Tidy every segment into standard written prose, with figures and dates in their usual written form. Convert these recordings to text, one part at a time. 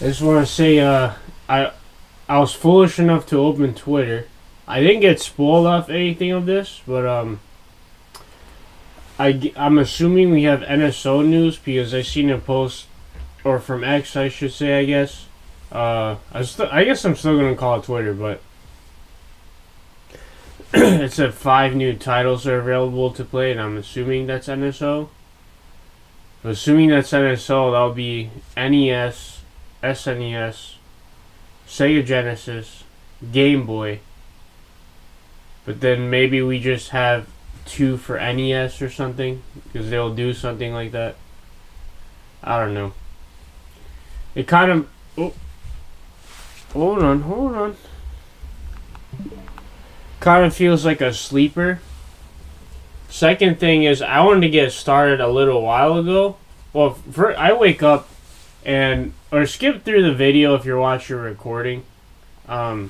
I just want to say, I was foolish enough to open Twitter. I didn't get spoiled off anything of this, but I'm assuming we have NSO news because I seen a post, or from X, I should say, I guess. I guess I'm still gonna call it Twitter, but it said 5 new titles are available to play, and I'm assuming that's NSO. But assuming that's NSO, that'll be NES, SNES, Sega Genesis, Game Boy. But then maybe we just have 2 for NES or something, because they'll do something like that. I don't know. It kind of... Oh. Hold on. Kind of feels like a sleeper. Second thing is, I wanted to get started a little while ago. Well, I wake up and... Or skip through the video if you're watching a recording. I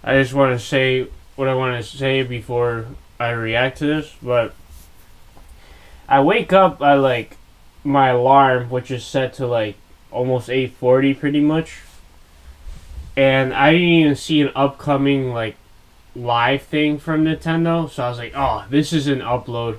just want to say what I want to say before I react to this. But I wake up at like my alarm, which is set to like almost 8:40 pretty much. And I didn't even see an upcoming like live thing from Nintendo. So I was like, oh, this is an upload.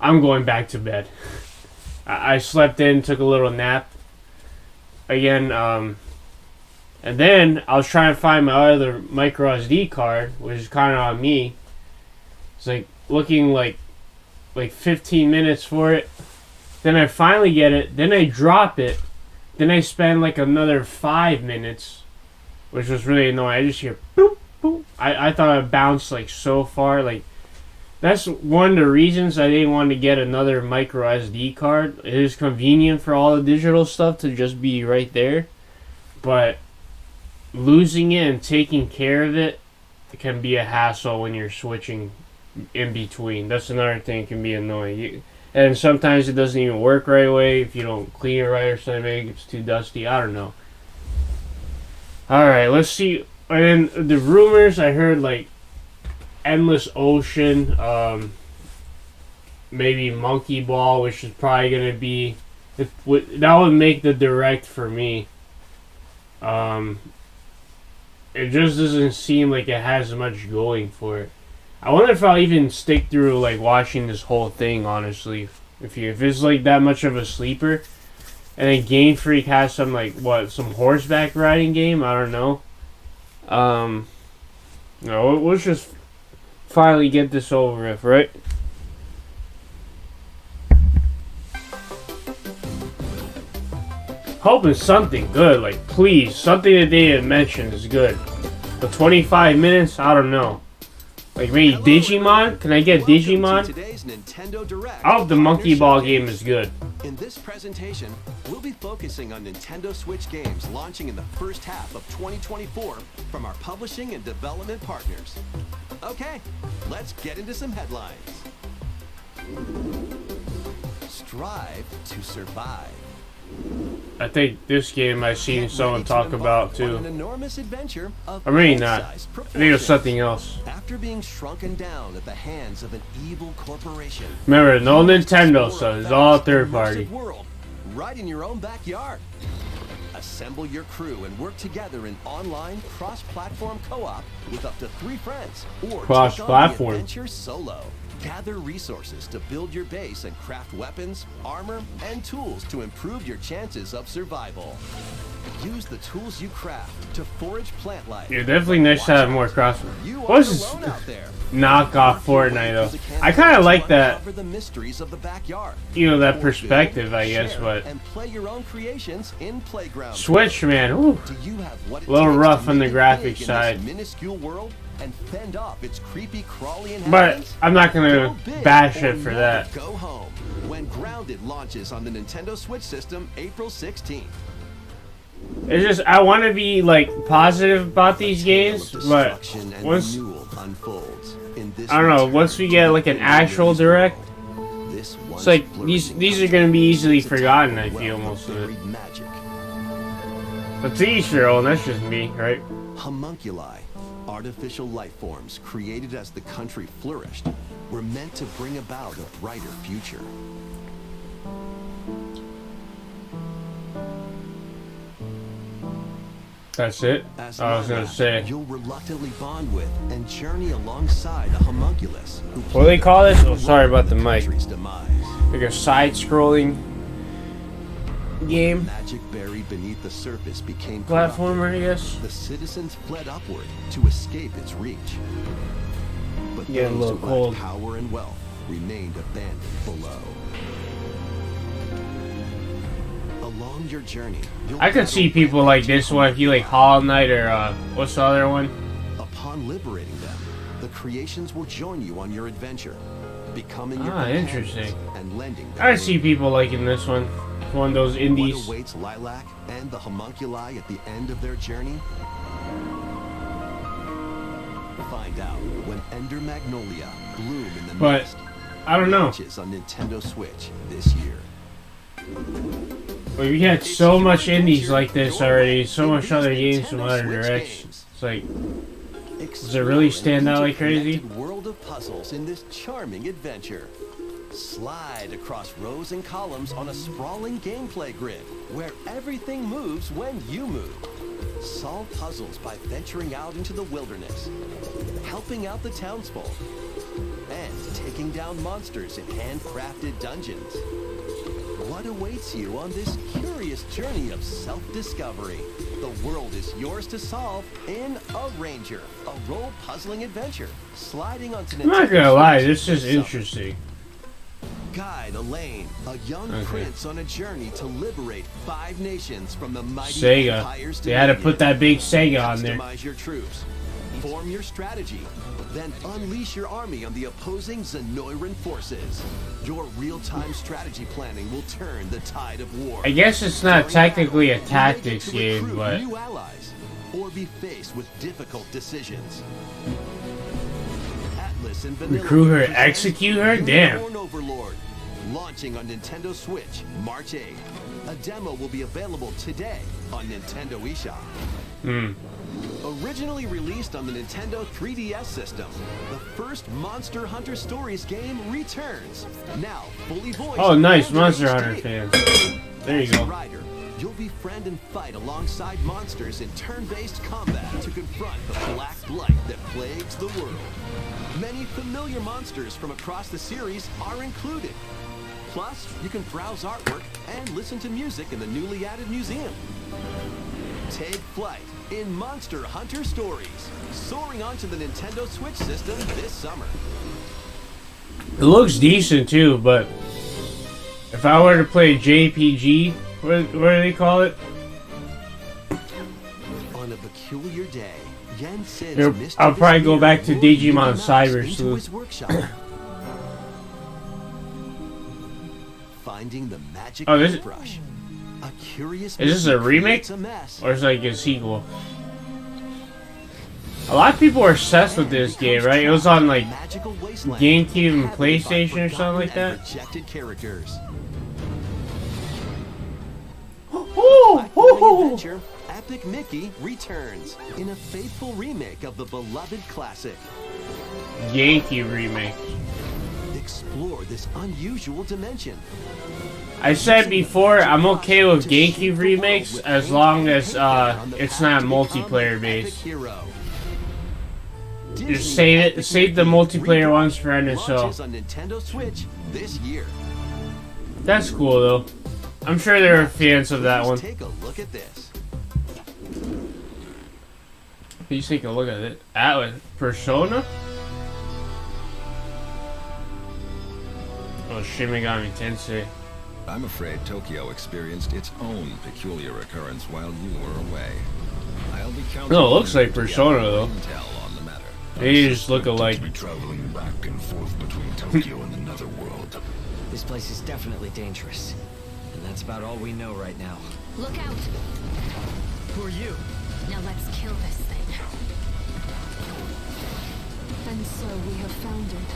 I'm going back to bed. I slept in, took a little nap. Again, and then I was trying to find my other micro SD card, which is kind of on me. It's like looking like 15 minutes for it. Then I finally get it. Then I drop it. Then I spend like another 5 minutes, which was really annoying. I just hear boop, boop. I thought it bounced like so far. Like, that's one of the reasons I didn't want to get another micro SD card. It is convenient for all the digital stuff to just be right there. But losing it and taking care of it can be a hassle when you're switching in between. That's another thing that can be annoying. And sometimes it doesn't even work right away if you don't clean it right or something. Maybe it's too dusty. I don't know. Alright, let's see. And then the rumors, I heard like Endless Ocean, maybe Monkey Ball, which is probably going to be... that would make the direct for me. It just doesn't seem like it has much going for it. I wonder if I'll even stick through like watching this whole thing, honestly. If it's like that much of a sleeper. And then Game Freak has some like some horseback riding game, I don't know. No, let's just finally get this over with, right? Hoping something good, like please, something that they didn't mention is good. But 25 minutes, I don't know. Like maybe Digimon? Can I get Digimon? I hope the Monkey Ball game is good. In this presentation, we'll be focusing on Nintendo Switch games launching in the first half of 2024 from our publishing and development partners. Okay, let's get into some headlines. Strive to survive. I think this game I've seen someone talk about too. An enormous adventure of or maybe not. I think it was something else. After being shrunken down at the hands of an evil corporation. Remember, no Nintendo, so it's all third party. World, right in your own backyard. Assemble your crew and work together in online cross-platform co-op with up to 3 friends, or cross-platform take on the adventure solo. Gather resources to build your base and craft weapons, armor, and tools to improve your chances of survival. Use the tools you craft to forage plant life. Yeah, definitely nice to have more cross. What's this knockoff Fortnite though? I kind of like that. You know, that perspective, I guess, but Switch, man, ooh, a little rough on the graphics side. And fend off its creepy crawly but I'm not gonna bash it for that. Go home when Grounded launches on the Nintendo Switch system April 16th. It's just I want to be like positive about these games, but once I don't know, once we get like an actual direct, it's like these are gonna be easily forgotten. I feel most of it. But to each their own. That's just me, right? Homunculi. Artificial life forms created as the country flourished were meant to bring about a brighter future. That's it? As I was gonna say. you'll reluctantly bond with and journey alongside a homunculus. What do they call this? Oh, sorry about the mic. Demise. Like a side-scrolling game. Magic buried beneath the surface became Platformer, I guess. the citizens fled upward to escape its reach. But Yeah, a those little who cold. lacked power and wealth remained abandoned below. Along your journey, I could see people like this one if you like Hollow Knight or what's the other one? Upon liberating them, the creations will join you on your adventure, becoming your companions Interesting. and lending. I see people liking this one. One of those indies. What awaits Lilac and the homunculi at the end of their journey? Find out when Ender Magnolia bloom in the But mist. I don't know. Launches on Nintendo Switch this year. We've had so much indies like this already. So much other games from other directions. It's like, does it really stand out like crazy? World of puzzles in this charming adventure. Slide across rows and columns on a sprawling gameplay grid where everything moves when you move. Solve puzzles by venturing out into the wilderness, helping out the townsfolk, and taking down monsters in handcrafted dungeons. What awaits you on this curious journey of self-discovery? The world is yours to solve in A Ranger, a role-puzzling adventure, sliding onto Nintendo I'm not gonna lie, Switch this is summer. interesting. Guide Elaine, a young prince on a journey to liberate 5 nations from the mighty Sega. empire's They had to dominion. put that big Sega on there. Customize your troops, form your strategy, then unleash your army on the opposing Zenoiran forces. Your real-time strategy planning will turn the tide of war. I guess it's not During technically a battle, you may get tactics to game, recruit but new allies, or be faced with difficult decisions. Atlas and Vanilla Recruit her, present execute her? Damn. Unicorn Overlord, launching on Nintendo Switch March 8th. A demo will be available today on Nintendo eShop. Originally released on the Nintendo 3DS system, the first Monster Hunter Stories game returns. Now fully voiced. oh, nice, and in Monster HD. Hunter fans. There you As a go. rider, you'll befriend and fight alongside monsters in turn-based combat to confront the black blight that plagues the world. Many familiar monsters from across the series are included. Plus, you can browse artwork and listen to music in the newly added museum. Take flight in Monster Hunter Stories, soaring onto the Nintendo Switch system this summer. It looks decent too, but if I were to play JPG, what do they call it? On a peculiar day, Yen sends Here, mischievous I'll probably go back to Mira Lord Digimon Mickey Mouse Cyber into Sleuth. his workshop. Finding the magic Oh, this- paintbrush. A curious Is this a mystery remake? creates a mess. Or it's like a sequel? A lot of people are obsessed with this game, right? It was on like Magical wasteland, GameCube and inhabited by PlayStation or something like forgotten and that. Rejected characters. Ooh, Platforming adventure, Epic Mickey returns in a faithful remake of the beloved classic. GameCube remake. Explore this unusual dimension. I said before, I'm okay with GameCube remakes as long as it's not multiplayer based. Just save it, save the multiplayer ones for NSO. Launches on Nintendo Switch this year. That's cool though. I'm sure there are fans of that one. Take a look at this. Please take a look at it. Atlas Persona? Oh, Shin Megami Tensei. I'm afraid Tokyo experienced its own peculiar occurrence while you were away. I'll be counting No, it looks on like you to Persona, gather though. intel on the matter. They just look alike. Be traveling back and forth between Tokyo and another world. This place is definitely dangerous. And that's about all we know right now. Look out! Who are you? Now let's kill this thing. And so we have found it.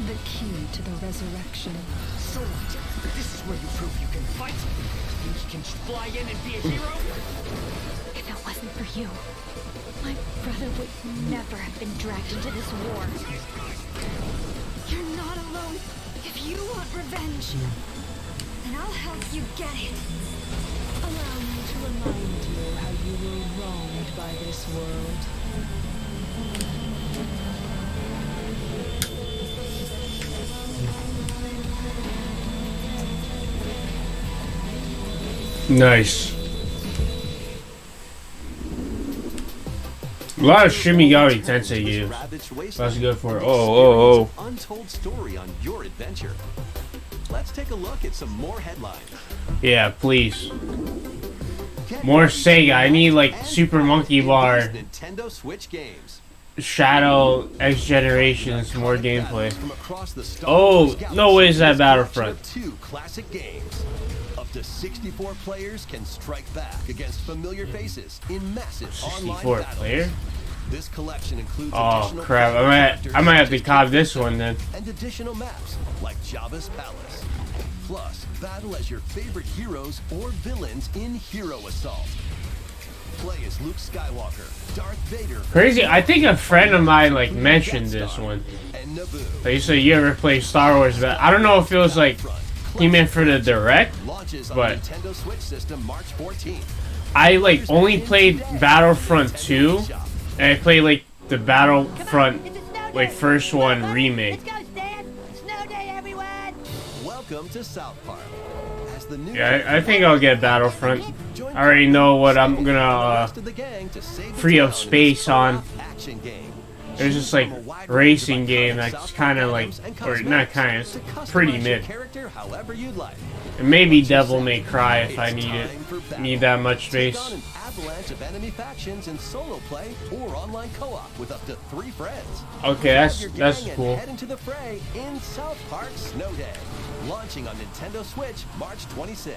The key to the resurrection. So what? This is where you prove you can fight? Think you can just fly in and be a hero? If it wasn't for you, my brother would never have been dragged into this war. You're not alone. If you want revenge, then I'll help you get it. Allow me to remind you how you were wronged by this world. Nice. A lot of Shimigami Tensei games. That's good for it. Oh. Untold story on your adventure. Let's take a look at some more headlines. Yeah, please. More Sega. I need like Super Monkey Bar, Nintendo Switch games. Shadow X Generations, more gameplay. From across the Star Oh, Wars no way is that galaxy, Battlefront. Two classic games. Up to 64 players can strike back against familiar faces in massive online 64 battles. player? This collection includes Oh additional crap! I might have to cop this one then. and additional maps like Jabba's Palace. Plus, battle as your favorite heroes or villains in Hero Assault. Play as Luke Skywalker, Darth Vader, Crazy. I think a friend of mine like mentioned this one. and Naboo. Like, you said you ever play Star Wars, but I don't know if it was like he meant for the direct. Launches on But- the Nintendo Switch system March 14th. I like only played Battlefront 2, and I played like the Battlefront like first one remake. Let's go, Stan. Snow day, everyone. Welcome to South Park. As the new Yeah, I think I'll get Battlefront. I already know what I'm gonna free up space on. action game. There's this like racing game that's kind of like, or not kind of, it's pretty mid. Character however you'd like. And maybe Devil May Cry if I need it. Need that much Take space. on an avalanche of enemy factions in solo play or online co-op with up to 3 friends. Okay, Grab your that's gang and cool. Head into the fray in South Park Snow Day, launching on Nintendo Switch March 26th.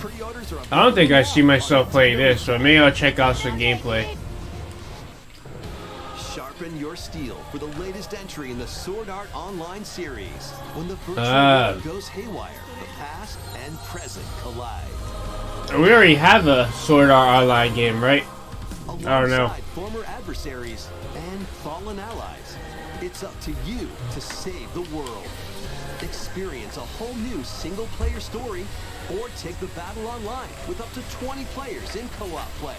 Pre-orders are I don't think I see myself playing this, so maybe I'll check out some gameplay. Sharpen your steel for the latest entry in the Sword Art Online series. When the virtual world goes haywire, the past and present collide. We already have a Sword Art Online game, right? I don't know. Alongside former adversaries and fallen allies, it's up to you to save the world. Experience a whole new single-player story, or take the battle online with up to 20 players in co-op play.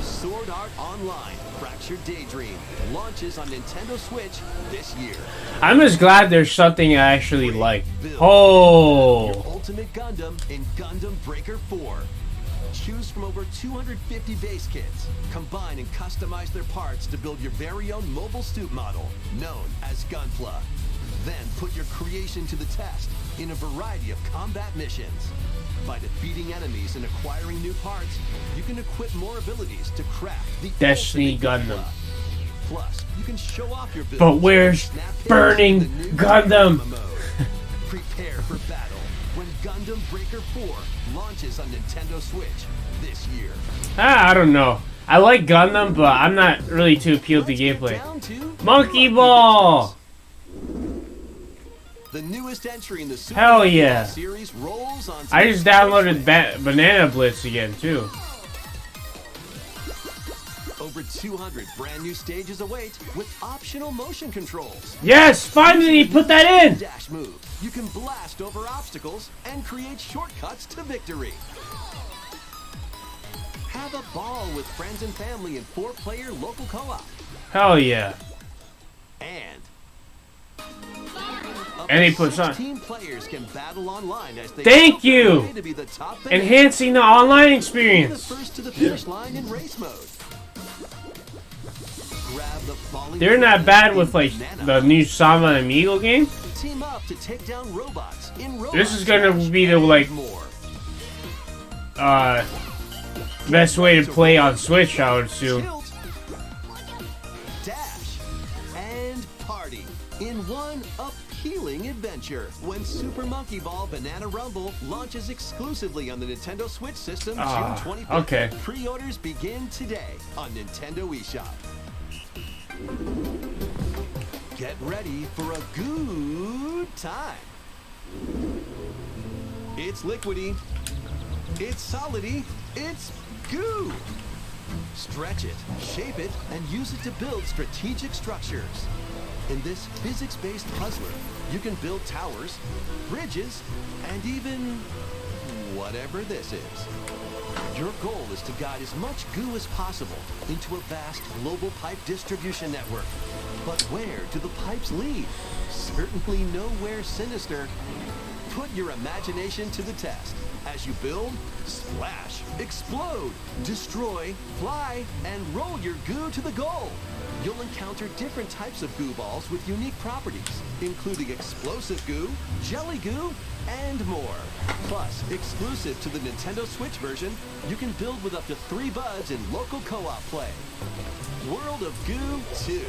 Sword Art Online Fractured Daydream launches on Nintendo Switch this year. I'm just glad there's something I actually like. Oh! Ultimate Gundam in Gundam Breaker 4. Choose from over 250 base kits. Combine and customize their parts to build your very own mobile suit model, known as Gunpla. Then put your creation to the test in a variety of combat missions. By defeating enemies and acquiring new parts, you can equip more abilities to craft the Destiny ultimate Gundam. Plus, you can show off your builds. But where's Snap pictures Burning in the new Gundam? mode. Prepare for battle when Gundam Breaker 4 launches on Nintendo Switch this year. I don't know. I like Gundam, but I'm not really too appealed to Let's get gameplay. down to Monkey Ball! the newest entry in the Super Hell Monkey yeah. Ball series rolls on I just downloaded Banana Blitz again, too. Over 200 brand new stages await with optional motion controls. Yes! Finally put that in! Dash move. You can blast over obstacles and create shortcuts to victory. Have a ball with friends and family in 4-player local co-op. Hell yeah. And And they put some. 16 players can battle online as they Thank battle their you! way to be the top Enhancing the online the experience. first to the finish line in race mode. Grab the falling They're not bad with like banana. the new Sama and Amigo game. Team up to take down robots in robots. This is gonna be the like more. best way to play on Switch, I would assume. Tilt, dash, and party in one appealing adventure when Super Monkey Ball Banana Rumble launches exclusively on the Nintendo Switch system June 25th. Okay. Pre-orders begin today on Nintendo eShop. Get ready for a good time. It's liquidy. It's solidy. It's goo. Stretch it, shape it, and use it to build strategic structures. In this physics-based puzzler, you can build towers, bridges, and even whatever this is. Your goal is to guide as much goo as possible into a vast global pipe distribution network. But where do the pipes lead? Certainly nowhere sinister. Put your imagination to the test as you build, splash, explode, destroy, fly, and roll your goo to the goal. You'll encounter different types of goo balls with unique properties, including explosive goo, jelly goo, and more. Plus, exclusive to the Nintendo Switch version, you can build with up to 3 buds in local co-op play. World of Goo 2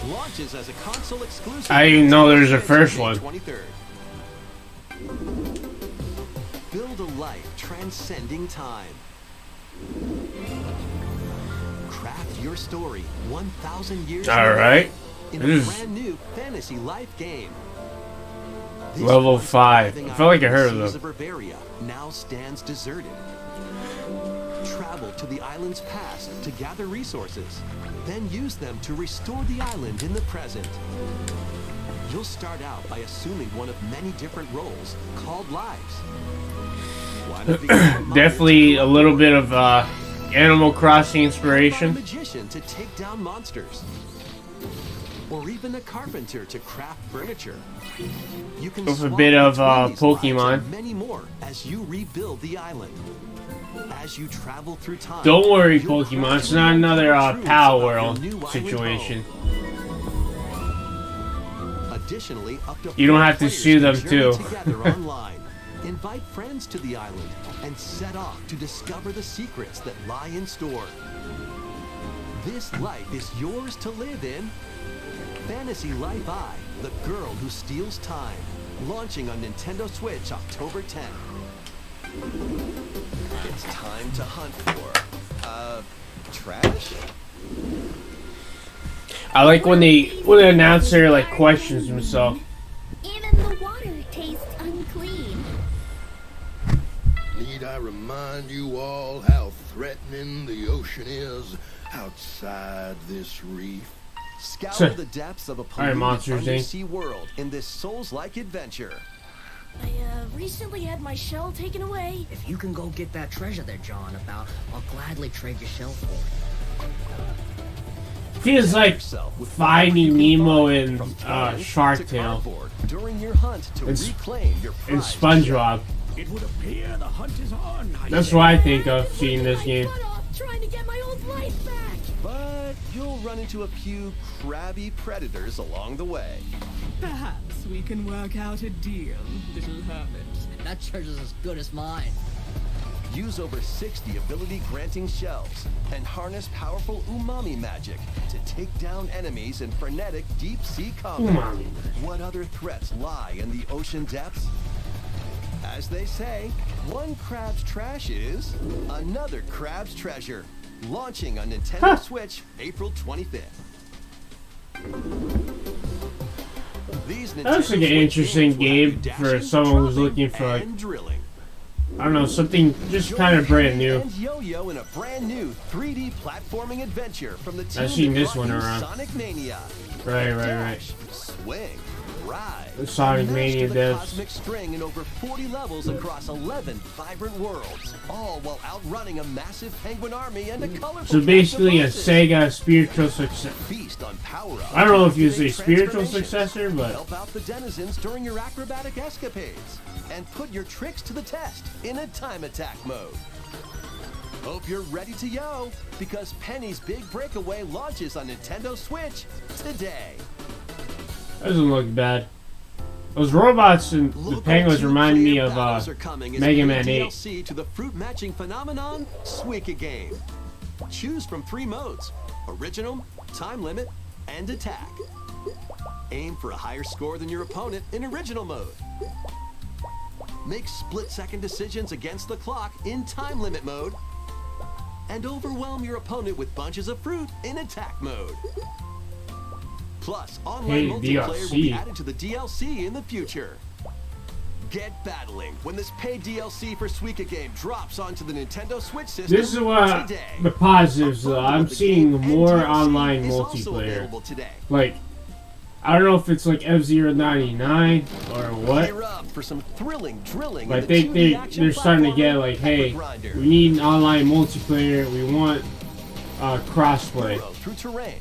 launches as a console exclusive. I didn't know there's a first one. 23rd. Build a life transcending time. Craft your story 1,000 years Alright. in a brand new fantasy life game. This Level once 5. thriving I feel like I heard island of seas them. Bavaria now stands deserted. Travel to the island's past to gather resources, then use them to restore the island in the present. You'll start out by assuming one of many different roles called lives. Why not become a miner Definitely to a little bit of Animal Crossing inspiration. a magician to take down monsters, or even a carpenter to craft furniture. You can With a swap bit of between these lives Pokemon. and many more as you rebuild the island. As you travel through time, Don't worry, you'll Pokemon. It's craft not another truths Pal about your World new island situation. home. Additionally, up to You don't 4 have to players sue can them, journey too. together online. Invite friends to the island and set off to discover the secrets that lie in store. This life is yours to live in. Fantasy Life I, the girl who steals time. Launching on Nintendo Switch October 10th. It's time to hunt for, trash? I like when the announcer like questions himself. Even the water tastes unclean. Need I remind you all how threatening the ocean is outside this reef? Scour the depths of a polluted Monsters, Inc. undersea world in this Souls-like adventure. I recently had my shell taken away. If you can go get that treasure they're jawing about, I'll gladly trade your shell for it. Feels like Yourself with Finding whatever you can Nemo find, in from toys Shark to Tale cardboard, during your hunt to and reclaim your and prized SpongeBob. It would appear the hunt is on. That's what I think of seeing this game. Trying to get my old life back. But you'll run into a few crabby predators along the way. Perhaps we can work out a deal, little hermit. That treasure's as good as mine. Use over 60 ability-granting shells and harness powerful umami magic to take down enemies in frenetic deep-sea combat. Umami. What other threats lie in the ocean depths? As they say, one crab's trash is another crab's treasure. Launching on Nintendo Switch April 25th. These That looks like an Nintendo Switch interesting games will have you game for dashing, someone who's dropping, looking for like, and drilling. I don't know, something just kind of brand new. And Yo-Yo in a brand new 3D platforming adventure from the team I've seen that this brought one you around. Sonic Mania. Right. Dash, swing, ride, The Sonic and Mania master the devs. cosmic string in over 40 levels across 11 vibrant worlds, all while outrunning a massive penguin army and a colorful So basically a cast of bosses. Sega spiritual success. Feast on power-ups, I don't know if you say activate spiritual transformations, successor, but help out the denizens during your acrobatic escapades, and put your tricks to the test in a time attack mode. Hope you're ready to yo, because Penny's Big Breakaway launches on Nintendo Switch today. doesn't look bad. Those robots and the Local penguins remind me of battles are coming as Mega free Man 8. DLC to the fruit matching phenomenon, Suika Game. Choose from 3 modes: original, time limit, and attack. Aim for a higher score than your opponent in original mode. Make split-second decisions against the clock in time limit mode. And overwhelm your opponent with bunches of fruit in attack mode. Plus, online Hey, multiplayer will be DLC. added to the DLC in the future. Get battling when this paid DLC for Suika Game drops onto the Nintendo Switch system This is what today. the positives though. I'm The seeing game and more DLC online is also multiplayer. available today. Like, I don't know if it's like F-099 or what. Gear up for some thrilling drilling. But I think they're starting to get like, hey, we need an online multiplayer. We want crossplay. Through terrain.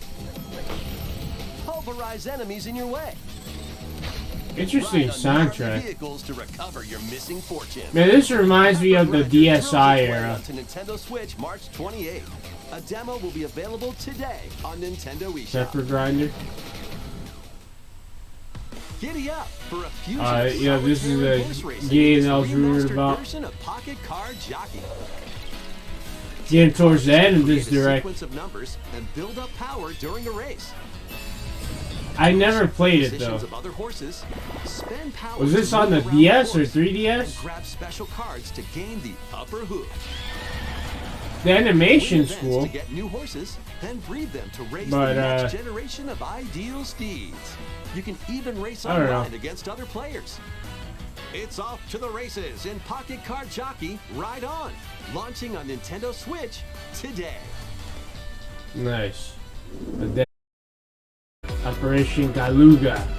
Pulverize enemies in your way. Interesting soundtrack. Vehicles to recover your missing fortune. Man, this reminds me of the DSi era. To Nintendo Switch March 28th. A demo will be available today on Nintendo eShop. Zephyr Grinder. Giddy up for a fusion yeah, this is a game that I was rumored about. Pocket Car Jockey. Getting towards the end of this direct. Sequence of numbers and build up power during a race. I never played it though. Was this on the DS or 3DS? Grab special cards to gain the upper hoop. The animation's cool. To get new horses, then breed them to race But, the next generation of ideal steeds. You can even race online against other players. It's off to the races in Pocket Car Jockey Ride On, launching on Nintendo Switch today. Nice. Operation Galuga.